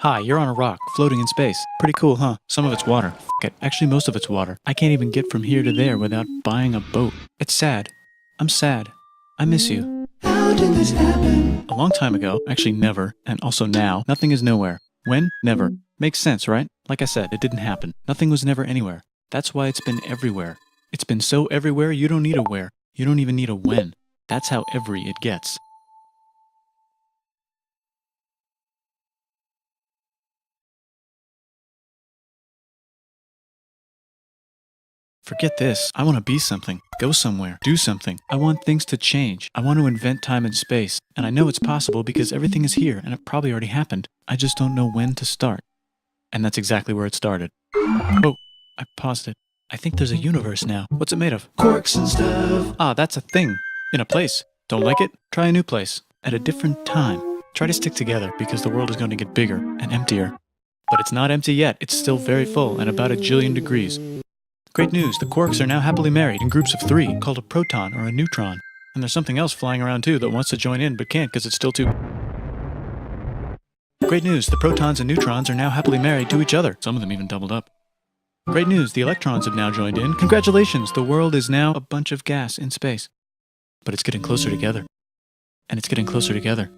Hi, you're on a rock, floating in space. Pretty cool, huh? Some of it's water. F it. Actually, most of it's water. I can't even get from here to there without buying a boat. It's sad. I'm sad. I miss you. How did this happen? A long time ago, actually never, and also now, nothing is nowhere. When? Never. Makes sense, right? Like I said, it didn't happen. Nothing was never anywhere. That's why it's been everywhere. It's been so everywhere, you don't need a where. You don't even need a when. That's how every it gets. Forget this. I want to be something. Go somewhere. Do something. I want things to change. I want to invent time and space. And I know it's possible because everything is here and it probably already happened. I just don't know when to start. And that's exactly where it started. Oh, I paused it. I think there's a universe now. What's it made of? Corks and stuff. Ah, that's a thing. In a place. Don't like it? Try a new place. At a different time. Try to stick together because the world is going to get bigger and emptier. But it's not empty yet. It's still very full and about 1,000,000,000 degrees. Great news, the quarks are now happily married in groups of 3, called a proton or a neutron. And there's something else flying around too that wants to join in but can't because it's still too... Great news, the protons and neutrons are now happily married to each other. Some of them even doubled up. Great news, the electrons have now joined in. Congratulations, the world is now a bunch of gas in space. But it's getting closer together. And it's getting closer together.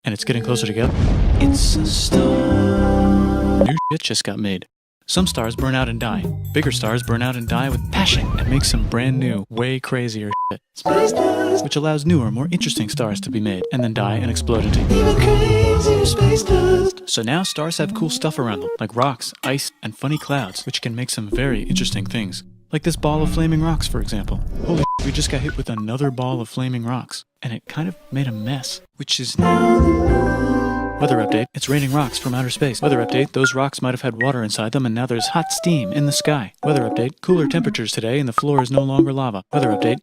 And it's getting closer together. It's a star. New shit just got made. Some stars burn out and die. Bigger stars burn out and die with passion and make some brand new, way crazier shit. Space dust. Which allows newer, more interesting stars to be made, and then die and explode into... Even crazier space dust. So now stars have cool stuff around them, like rocks, ice, and funny clouds, which can make some very interesting things. Like this ball of flaming rocks, for example. Holy shit, we just got hit with another ball of flaming rocks, and it kind of made a mess, which is now... Weather update, it's raining rocks from outer space. Weather update, those rocks might have had water inside them and now there's hot steam in the sky. Weather update, cooler temperatures today and the floor is no longer lava. Weather update,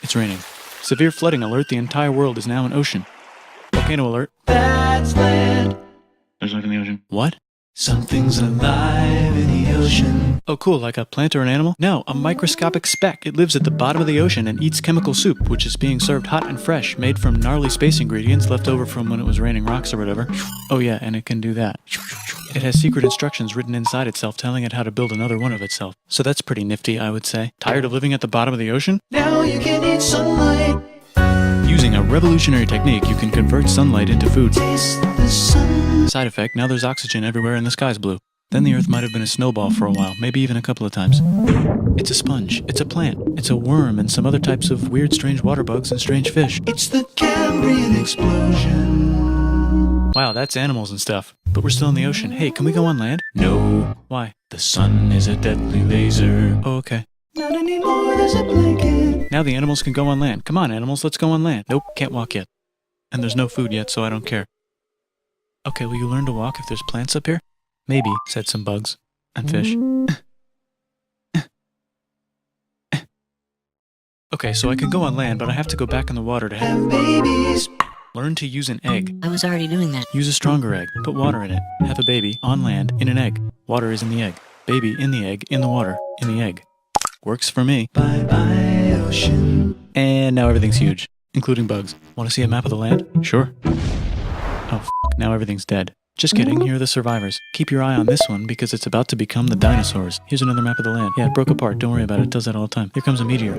it's raining. Severe flooding alert, the entire world is now an ocean. Volcano alert. That's land. There's life in the ocean. What? Something's alive in the ocean. Oh cool, like a plant or an animal? No, a microscopic speck. It lives at the bottom of the ocean and eats chemical soup, which is being served hot and fresh, made from gnarly space ingredients left over from when it was raining rocks or whatever. Oh yeah, and it can do that. It has secret instructions written inside itself telling it how to build another one of itself. So that's pretty nifty, I would say. Tired of living at the bottom of the ocean? Now you can eat sunlight. Using a revolutionary technique, you can convert sunlight into food. Taste the sun. Side effect, now there's oxygen everywhere and the sky's blue. Then the Earth might have been a snowball for a while, maybe even a couple of times. It's a sponge, it's a plant, it's a worm and some other types of weird strange water bugs and strange fish. It's the Cambrian explosion. Wow, that's animals and stuff. But we're still in the ocean. Hey, can we go on land? No. Why? The sun is a deadly laser. Oh, okay. Not anymore, there's a blanket. Now the animals can go on land. Come on, animals, let's go on land. Nope, can't walk yet. And there's no food yet, so I don't care. Okay, will you learn to walk if there's plants up here? Maybe, said some bugs. And fish. Okay, so I can go on land, but I have to go back in the water to Have babies. learn to use an egg. I was already doing that. Use a stronger egg. Put water in it. Have a baby on land in an egg. Water is in the egg. Baby in the egg, in the water, in the egg. Works for me. Bye bye ocean. And now everything's huge, including bugs. Want to see a map of the land? Sure. Oh, now everything's dead. Just kidding, here are the survivors. Keep your eye on this one because it's about to become the dinosaurs. Here's another map of the land. Yeah, it broke apart, don't worry about it, it does that all the time. Here comes a meteor.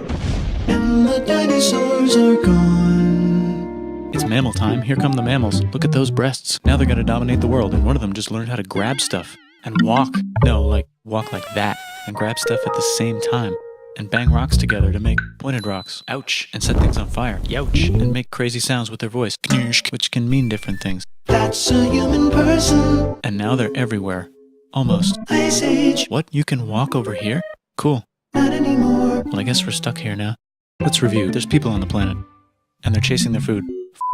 And the dinosaurs are gone. It's mammal time, here come the mammals. Look at those breasts. Now they're gonna dominate the world and one of them just learned how to grab stuff. And walk. No, like, walk like that. And grab stuff at the same time. And bang rocks together to make pointed rocks. Ouch. And set things on fire. Youch. And make crazy sounds with their voice. Knirsch, which can mean different things. That's a human person. And now they're everywhere. Almost. Ice Age. What? You can walk over here? Cool. Not anymore. Well, I guess we're stuck here now. Let's review. There's people on the planet. And they're chasing their food.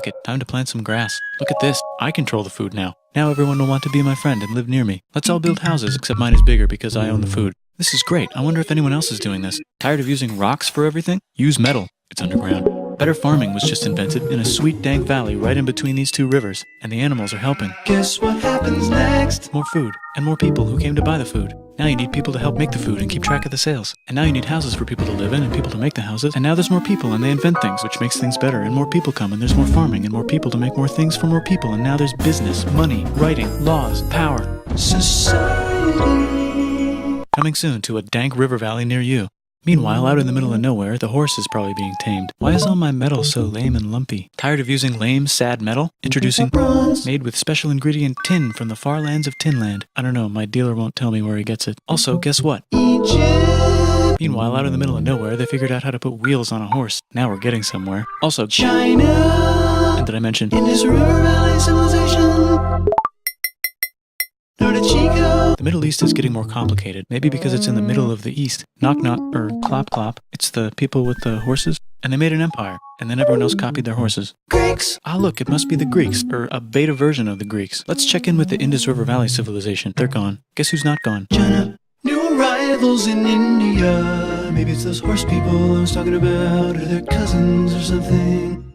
F it. Time to plant some grass. Look at this. I control the food now. Now everyone will want to be my friend and live near me. Let's all build houses, except mine is bigger because I own the food. This is great. I wonder if anyone else is doing this. Tired of using rocks for everything? Use metal. It's underground. Better farming was just invented in a sweet dank valley right in between these two rivers, and the animals are helping. Guess what happens next? More food, and more people who came to buy the food. Now you need people to help make the food and keep track of the sales. And now you need houses for people to live in and people to make the houses. And now there's more people and they invent things, which makes things better. And more people come and there's more farming and more people to make more things for more people. And now there's business, money, writing, laws, power. Society. Coming soon to a dank river valley near you. Meanwhile, out in the middle of nowhere, the horse is probably being tamed. Why is all my metal so lame and lumpy? Tired of using lame, sad metal? Introducing bronze, made with special ingredient tin from the far lands of Tinland. I don't know, my dealer won't tell me where he gets it. Also, guess what? Egypt. Meanwhile, out in the middle of nowhere, they figured out how to put wheels on a horse. Now we're getting somewhere. Also, China. and did I mention Indus River Valley Civilization. Norte Chico. the Middle East is getting more complicated? Maybe because it's in the middle of the East. Knock knock, or clop clop. It's the people with the horses. And they made an empire. And then everyone else copied their horses. Greeks. Ah, look, it must be the Greeks, or a beta version of the Greeks. Let's check in with the Indus River Valley civilization. They're gone. Guess who's not gone? China. New arrivals in India. Maybe it's those horse people I was talking about, or their cousins or something.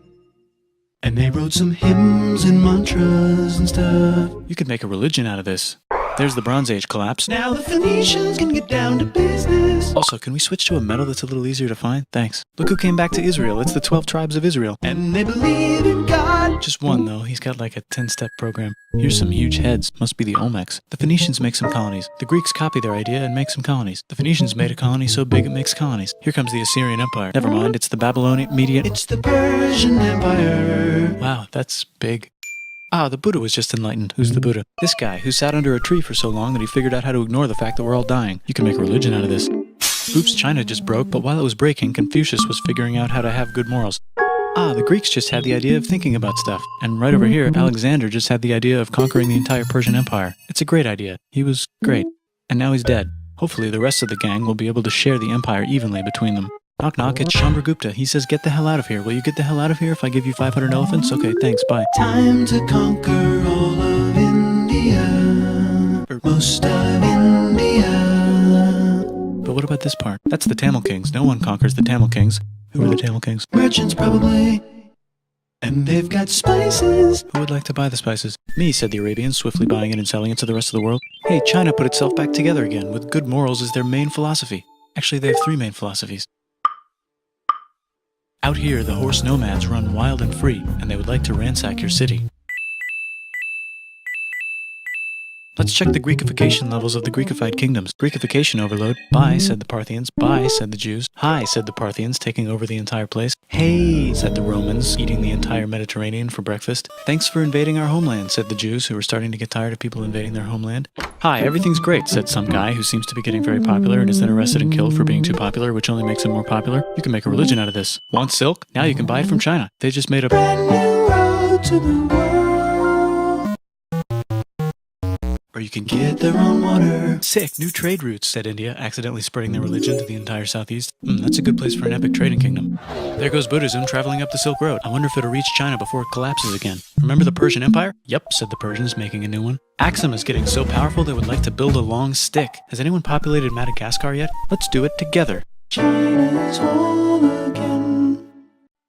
And they wrote some hymns and mantras and stuff. You could make a religion out of this. There's the Bronze Age collapse. Now the Phoenicians can get down to business. Also, can we switch to a metal that's a little easier to find? Thanks. Look who came back to Israel. It's the 12 tribes of Israel. And they believe in God. Just one, though. He's got like a 10-step program. Here's some huge heads. Must be the Olmecs. The Phoenicians make some colonies. The Greeks copy their idea and make some colonies. The Phoenicians made a colony so big it makes colonies. Here comes the Assyrian Empire. Never mind, it's the Babylonian Median. It's the Persian Empire. Wow, that's big. Ah, the Buddha was just enlightened. Who's the Buddha? This guy who sat under a tree for so long that he figured out how to ignore the fact that we're all dying. You can make a religion out of this. Oops, China just broke, but while it was breaking, Confucius was figuring out how to have good morals. Ah, the Greeks just had the idea of thinking about stuff. And right over here, Alexander just had the idea of conquering the entire Persian Empire. It's a great idea. He was great. And now he's dead. Hopefully the rest of the gang will be able to share the empire evenly between them. Knock knock, it's Chandragupta. He says, get the hell out of here. Will you get the hell out of here if I give you 500 elephants? Okay, thanks, bye. Time to conquer all of India. Or most of India. But what about this part? That's the Tamil Kings. No one conquers the Tamil Kings. Who are the Tamil Kings? Merchants probably. And they've got spices. Who would like to buy the spices? Me, said the Arabians, swiftly buying it and selling it to the rest of the world. Hey, China put itself back together again, with good morals as their main philosophy. Actually, they have 3 main philosophies. Out here, the horse nomads run wild and free, and they would like to ransack your city. Let's check the Greekification levels of the Greekified kingdoms. Greekification overload. Bye, said the Parthians. Bye, said the Jews. Hi, said the Parthians, taking over the entire place. Hey, said the Romans, eating the entire Mediterranean for breakfast. Thanks for invading our homeland, said the Jews, who were starting to get tired of people invading their homeland. Hi, everything's great, said some guy who seems to be getting very popular and is then arrested and killed for being too popular, which only makes him more popular. You can make a religion out of this. Want silk? Now you can buy it from China. They just made a Brand new road to the world. or you can Get their own water. Sick, new trade routes, said India, accidentally spreading their religion to the entire southeast. That's a good place for an epic trading kingdom. There goes Buddhism traveling up the Silk Road. I wonder if it'll reach China before it collapses again. Remember the Persian Empire? Yep, said the Persians, making a new one. Axum is getting so powerful they would like to build a long stick. Has anyone populated Madagascar yet? Let's do it together. China's whole again.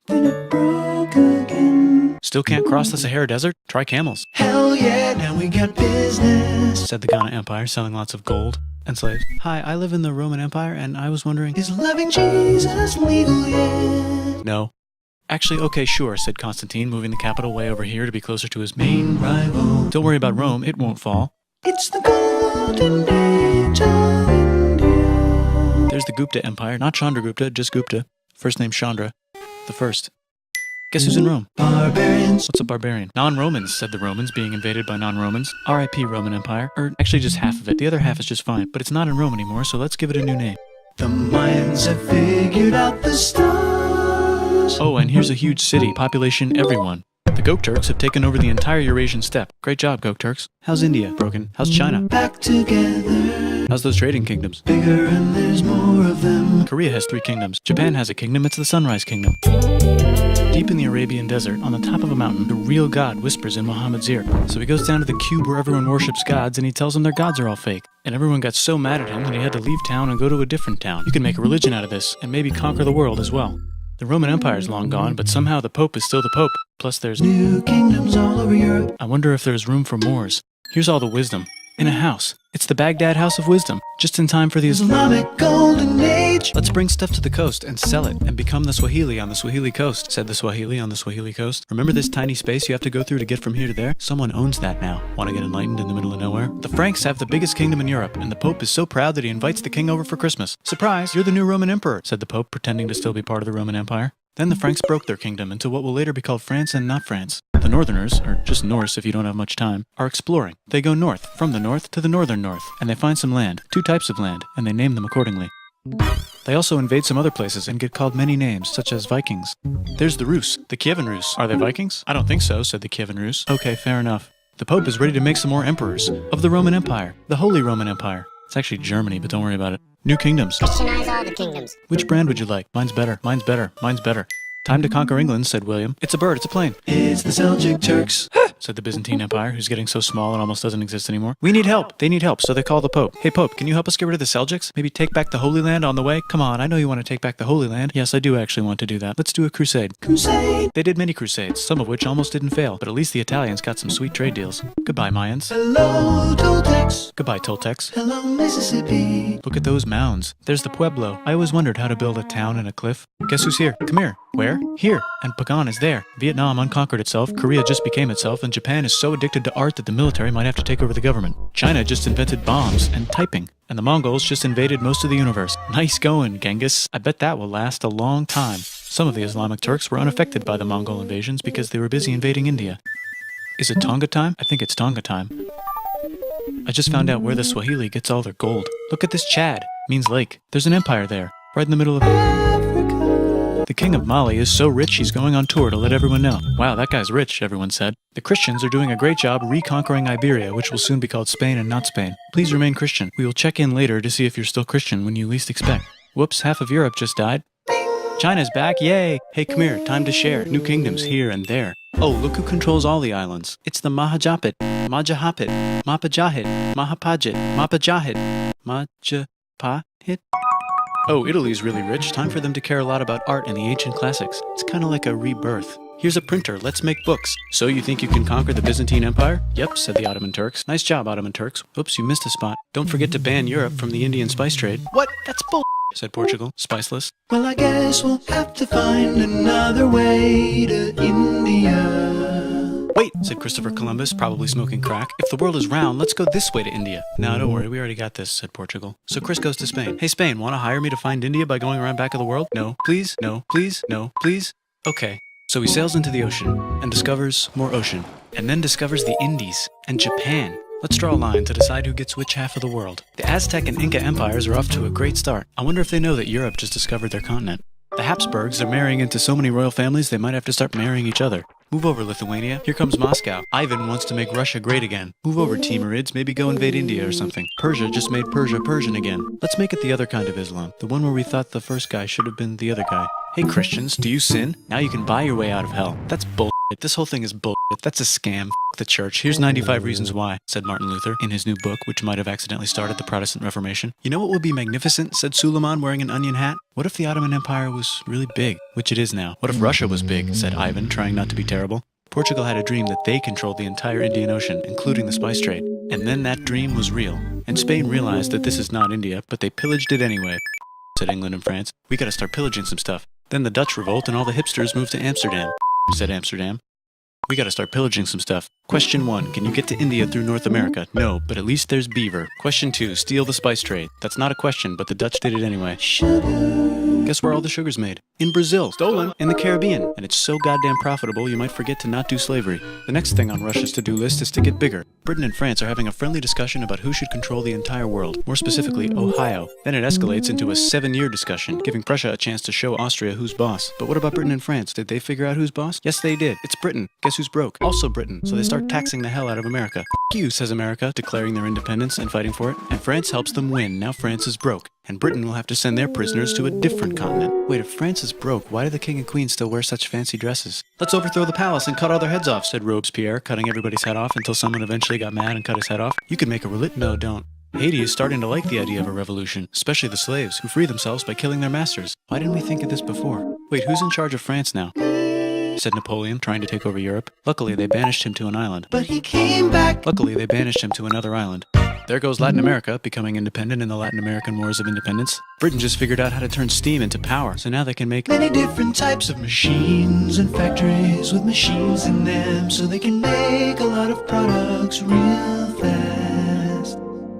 Then it broke again. Still can't cross the Sahara Desert? Try camels, Hell yeah, now we got business. said the Ghana Empire, selling lots of gold and slaves. Hi, I live in the Roman Empire, and I was wondering... Is loving Jesus legal yet? No. Actually, okay, sure, said Constantine, moving the capital way over here to be closer to his main... Rival. Don't worry about Rome, it won't fall. It's the golden age of India. There's the Gupta Empire, not Chandragupta, just Gupta. First name Chandra. The first. Guess who's in Rome? Barbarians. What's a barbarian? Non-Romans, said the Romans, being invaded by non-Romans. R.I.P. Roman Empire. Or actually just half of it. The other half is just fine. But it's not in Rome anymore, so let's give it a new name. The Mayans have figured out the stars. Oh, and here's a huge city. Population everyone. The Gok Turks have taken over the entire Eurasian steppe. Great job, Gok Turks. How's India? Broken. How's China? Back together. How's those trading kingdoms? Bigger and there's more of them. Korea has 3 kingdoms. Japan has a kingdom. It's the Sunrise Kingdom. Deep in the Arabian desert, on the top of a mountain, the real God whispers in Muhammad's ear. So he goes down to the cube where everyone worships gods, and he tells them their gods are all fake. And everyone got so mad at him that he had to leave town and go to a different town. You can make a religion out of this, and maybe conquer the world as well. The Roman Empire is long gone, but somehow the Pope is still the Pope. Plus there's... New kingdoms all over Europe. I wonder if there's room for Moors. Here's all the wisdom. In a house. It's the Baghdad House of Wisdom, just in time for the Islamic Golden Age. Let's bring stuff to the coast and sell it and become the Swahili on the Swahili coast, said the Swahili on the Swahili coast. Remember this tiny space you have to go through to get from here to there? Someone owns that now. Want to get enlightened in the middle of nowhere? The Franks have the biggest kingdom in Europe, and the Pope is so proud that he invites the king over for Christmas. Surprise, you're the new Roman emperor, said the Pope, pretending to still be part of the Roman Empire. Then the Franks broke their kingdom into what will later be called France and not France. The Northerners, or just Norse if you don't have much time, are exploring. They go north, from the north to the northern north, and they find some land, 2 types of land, and they name them accordingly. They also invade some other places and get called many names, such as Vikings. There's the Rus, the Kievan Rus. Are they Vikings? I don't think so, said the Kievan Rus. Okay, fair enough. The Pope is ready to make some more emperors of the Roman Empire, the Holy Roman Empire. It's actually Germany, but don't worry about it. New kingdoms. Christianize all the kingdoms. Which brand would you like? Mine's better, mine's better, mine's better. Time to conquer England, said William. It's a bird, it's a plane. It's the Seljuk Turks. Said the Byzantine Empire, who's getting so small it almost doesn't exist anymore. We need help. They need help, so they call the Pope. Hey Pope, can you help us get rid of the Seljuks? Maybe take back the Holy Land on the way? Come on, I know you want to take back the Holy Land. Yes, I do actually want to do that. Let's do a crusade. Crusade. They did many crusades, some of which almost didn't fail, but at least the Italians got some sweet trade deals. Goodbye, Mayans. Hello, Toltecs. Goodbye, Toltecs. Hello, Mississippi. Look at those mounds. There's the Pueblo. I always wondered how to build a town in a cliff. Guess who's here? Come here. Where? Here. And Pagan is there. Vietnam unconquered itself, Korea just became itself, and Japan is so addicted to art that the military might have to take over the government. China just invented bombs and typing. And the Mongols just invaded most of the universe. Nice going, Genghis. I bet that will last a long time. Some of the Islamic Turks were unaffected by the Mongol invasions because they were busy invading India. Is it Tonga time? I think it's Tonga time. I just found out where the Swahili gets all their gold. Look at this Chad. Means lake. There's an empire there. Right in the middle of Africa. The king of Mali is so rich he's going on tour to let everyone know. Wow, that guy's rich, everyone said. The Christians are doing a great job reconquering Iberia, which will soon be called Spain and not Spain. Please remain Christian. We will check in later to see if you're still Christian when you least expect. Whoops, half of Europe just died. China's back, yay! Hey, come here, time to share. New kingdoms here and there. Oh, look who controls all the islands. It's the Mahajapit, Majahapit, Mapajahit, Mahapajit, Mapajahit, Majapahit. Oh, Italy's really rich. Time for them to care a lot about art and the ancient classics. It's kind of like a rebirth. Here's a printer, let's make books. So you think you can conquer the Byzantine Empire? Yep, said the Ottoman Turks. Nice job, Ottoman Turks. Oops, you missed a spot. Don't forget to ban Europe from the Indian spice trade. What? That's bull, said Portugal, spiceless. Well, I guess we'll have to find another way to India. Wait, said Christopher Columbus, probably smoking crack. If the world is round, let's go this way to India. No, don't worry, we already got this, said Portugal. So Chris goes to Spain. Hey, Spain, want to hire me to find India by going around back of the world? No, please, no, please, no, please. Okay. So he sails into the ocean and discovers more ocean, and then discovers the Indies and Japan. Let's draw a line to decide who gets which half of the world. The Aztec and Inca empires are off to a great start. I wonder if they know that Europe just discovered their continent. The Habsburgs are marrying into so many royal families they might have to start marrying each other. Move over, Lithuania. Here comes Moscow. Ivan wants to make Russia great again. Move over, Timurids. Maybe go invade India or something. Persia just made Persia Persian again. Let's make it the other kind of Islam. The one where we thought the first guy should have been the other guy. Hey Christians, do you sin? Now you can buy your way out of hell. That's bullshit. This whole thing is bullshit. That's a scam. F the church. Here's 95 reasons why, said Martin Luther in his new book, which might have accidentally started the Protestant Reformation. You know what would be magnificent, said Suleiman wearing an onion hat? What if the Ottoman Empire was really big, which it is now? What if Russia was big, said Ivan, trying not to be terrible. Portugal had a dream that they controlled the entire Indian Ocean, including the spice trade. And then that dream was real. And Spain realized that this is not India, but they pillaged it anyway, said England and France. We gotta start pillaging some stuff. Then the Dutch revolt and all the hipsters moved to Amsterdam, said Amsterdam. We gotta start pillaging some stuff. Question 1, can you get to India through North America? No, but at least there's beaver. Question 2, steal the spice trade. That's not a question, but the Dutch did it anyway. Guess where all the sugar's made? In Brazil. Stolen. In the Caribbean. And it's so goddamn profitable you might forget to not do slavery. The next thing on Russia's to-do list is to get bigger. Britain and France are having a friendly discussion about who should control the entire world, more specifically Ohio. Then it escalates into a 7-year discussion, giving Prussia a chance to show Austria who's boss. But what about Britain and France? Did they figure out who's boss? Yes, they did. It's Britain. Guess who's broke? Also Britain. So they start taxing the hell out of America. F you, says America, declaring their independence and fighting for it. And France helps them win. Now France is broke. And Britain will have to send their prisoners to a different continent. Wait, if France is broke, why do the king and queen still wear such fancy dresses? Let's overthrow the palace and cut all their heads off, said Robespierre, cutting everybody's head off until someone eventually got mad and cut his head off. You could make a No, don't. Haiti is starting to like the idea of a revolution, especially the slaves, who free themselves by killing their masters. Why didn't we think of this before? Wait, who's in charge of France now? Said Napoleon, trying to take over Europe. Luckily, they banished him to an island. But he came back. Luckily, they banished him to another island. There goes Latin America, becoming independent in the Latin American Wars of Independence. Britain just figured out how to turn steam into power, so now they can make many different types of machines and factories with machines in them, so they can make a lot of products real fast.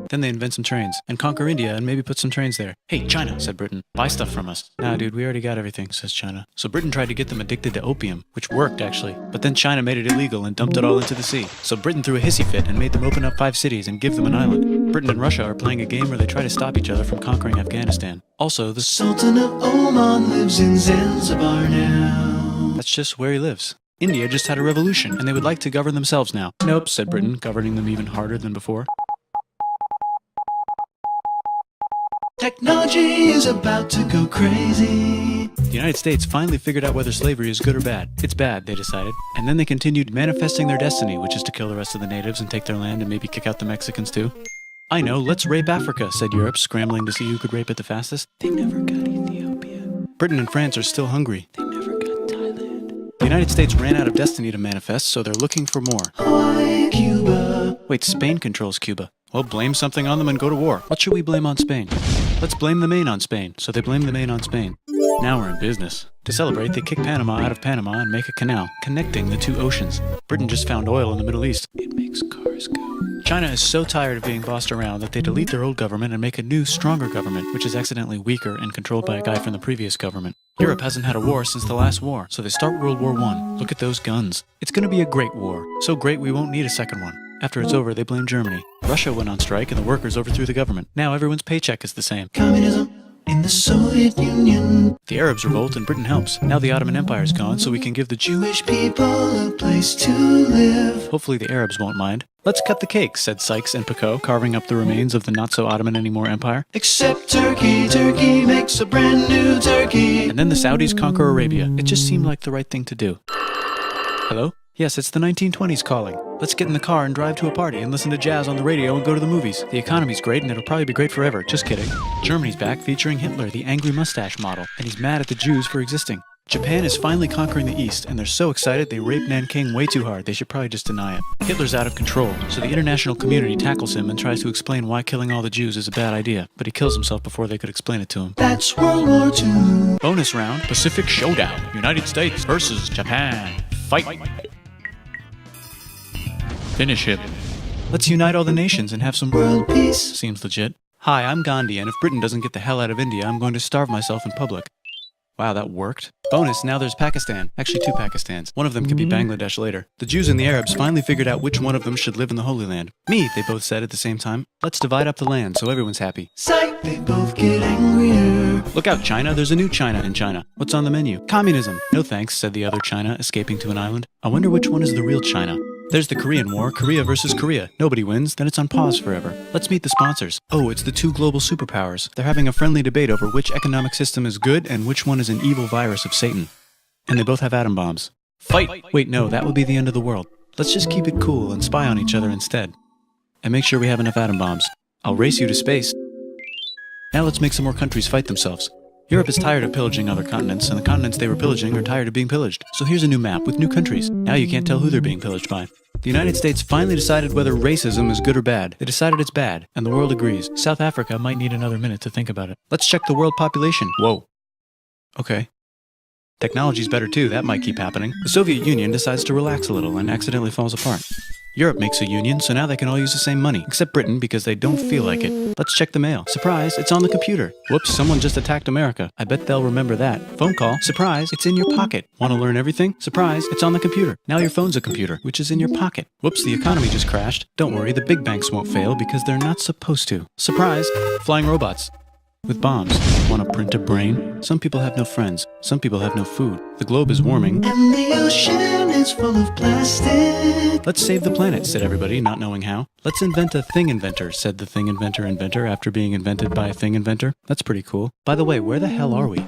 Then they invent some trains, and conquer India and maybe put some trains there. Hey, China, said Britain, buy stuff from us. Nah, dude, we already got everything, says China. So Britain tried to get them addicted to opium, which worked, actually. But then China made it illegal and dumped it all into the sea. So Britain threw a hissy fit and made them open up 5 cities and give them an island. Britain and Russia are playing a game where they try to stop each other from conquering Afghanistan. Also, the Sultan of Oman lives in Zanzibar now. That's just where he lives. India just had a revolution, and they would like to govern themselves now. Nope, said Britain, governing them even harder than before. Technology is about to go crazy. The United States finally figured out whether slavery is good or bad. It's bad, they decided. And then they continued manifesting their destiny, which is to kill the rest of the natives and take their land and maybe kick out the Mexicans too. I know, let's rape Africa, said Europe, scrambling to see who could rape it the fastest. They never got Ethiopia. Britain and France are still hungry. They never got Thailand. The United States ran out of destiny to manifest, so they're looking for more. Hawaii, Cuba. Wait, Spain controls Cuba. Well, blame something on them and go to war. What should we blame on Spain? Let's blame the Maine on Spain. So they blame the Maine on Spain. Now we're in business. To celebrate, they kick Panama out of Panama and make a canal, connecting the 2 oceans. Britain just found oil in the Middle East. It makes cars go. China is so tired of being bossed around that they delete their old government and make a new, stronger government, which is accidentally weaker and controlled by a guy from the previous government. Europe hasn't had a war since the last war, so they start World War I. Look at those guns. It's gonna be a great war. So great we won't need a second one. After it's over, they blame Germany. Russia went on strike and the workers overthrew the government. Now everyone's paycheck is the same. Communism in the Soviet Union. The Arabs revolt and Britain helps. Now the Ottoman Empire's gone, so we can give the Jewish people a place to live. Hopefully the Arabs won't mind. Let's cut the cake, said Sykes and Picot, carving up the remains of the not-so-Ottoman-anymore empire. Except Turkey. Turkey makes a brand new Turkey. And then the Saudis conquer Arabia. It just seemed like the right thing to do. Hello? Yes, it's the 1920s calling. Let's get in the car and drive to a party and listen to jazz on the radio and go to the movies. The economy's great and it'll probably be great forever. Just kidding. Germany's back featuring Hitler, the angry mustache model, and he's mad at the Jews for existing. Japan is finally conquering the East, and they're so excited they rape Nanking way too hard. They should probably just deny it. Hitler's out of control, so the international community tackles him and tries to explain why killing all the Jews is a bad idea, but he kills himself before they could explain it to him. That's World War II. Bonus round, Pacific Showdown. United States versus Japan. Fight! Finish him. Let's unite all the nations and have some World peace. Seems legit. Hi, I'm Gandhi, and if Britain doesn't get the hell out of India, I'm going to starve myself in public. Wow, that worked. Bonus, now there's Pakistan. Actually, 2 Pakistans. One of them could be Bangladesh later. The Jews and the Arabs finally figured out which one of them should live in the Holy Land. Me, they both said at the same time. Let's divide up the land so everyone's happy. Psych, they both get angrier. Look out, China. There's a new China in China. What's on the menu? Communism. No thanks, said the other China, escaping to an island. I wonder which one is the real China. There's the Korean War, Korea versus Korea. Nobody wins, then it's on pause forever. Let's meet the sponsors. Oh, it's the 2 global superpowers. They're having a friendly debate over which economic system is good and which one is an evil virus of Satan. And they both have atom bombs. Fight! Wait, no, that would be the end of the world. Let's just keep it cool and spy on each other instead. And make sure we have enough atom bombs. I'll race you to space. Now let's make some more countries fight themselves. Europe is tired of pillaging other continents, and the continents they were pillaging are tired of being pillaged. So here's a new map with new countries. Now you can't tell who they're being pillaged by. The United States finally decided whether racism is good or bad. They decided it's bad, and the world agrees. South Africa might need another minute to think about it. Let's check the world population. Whoa. Okay. Technology's better too, that might keep happening. The Soviet Union decides to relax a little and accidentally falls apart. Europe makes a union, so now they can all use the same money, except Britain because they don't feel like it. Let's check the mail. Surprise, it's on the computer. Whoops, someone just attacked America. I bet they'll remember that. Phone call. Surprise, it's in your pocket. Want to learn everything? Surprise, it's on the computer. Now your phone's a computer, which is in your pocket. Whoops, the economy just crashed. Don't worry, the big banks won't fail because they're not supposed to. Surprise, flying robots. With bombs. Want to print a brain? Some people have no friends. Some people have no food. The globe is warming. And the ocean is full of plastic. Let's save the planet, said everybody, not knowing how. Let's invent a thing inventor, said the thing inventor after being invented by a thing inventor. That's pretty cool. By the way, where the hell are we?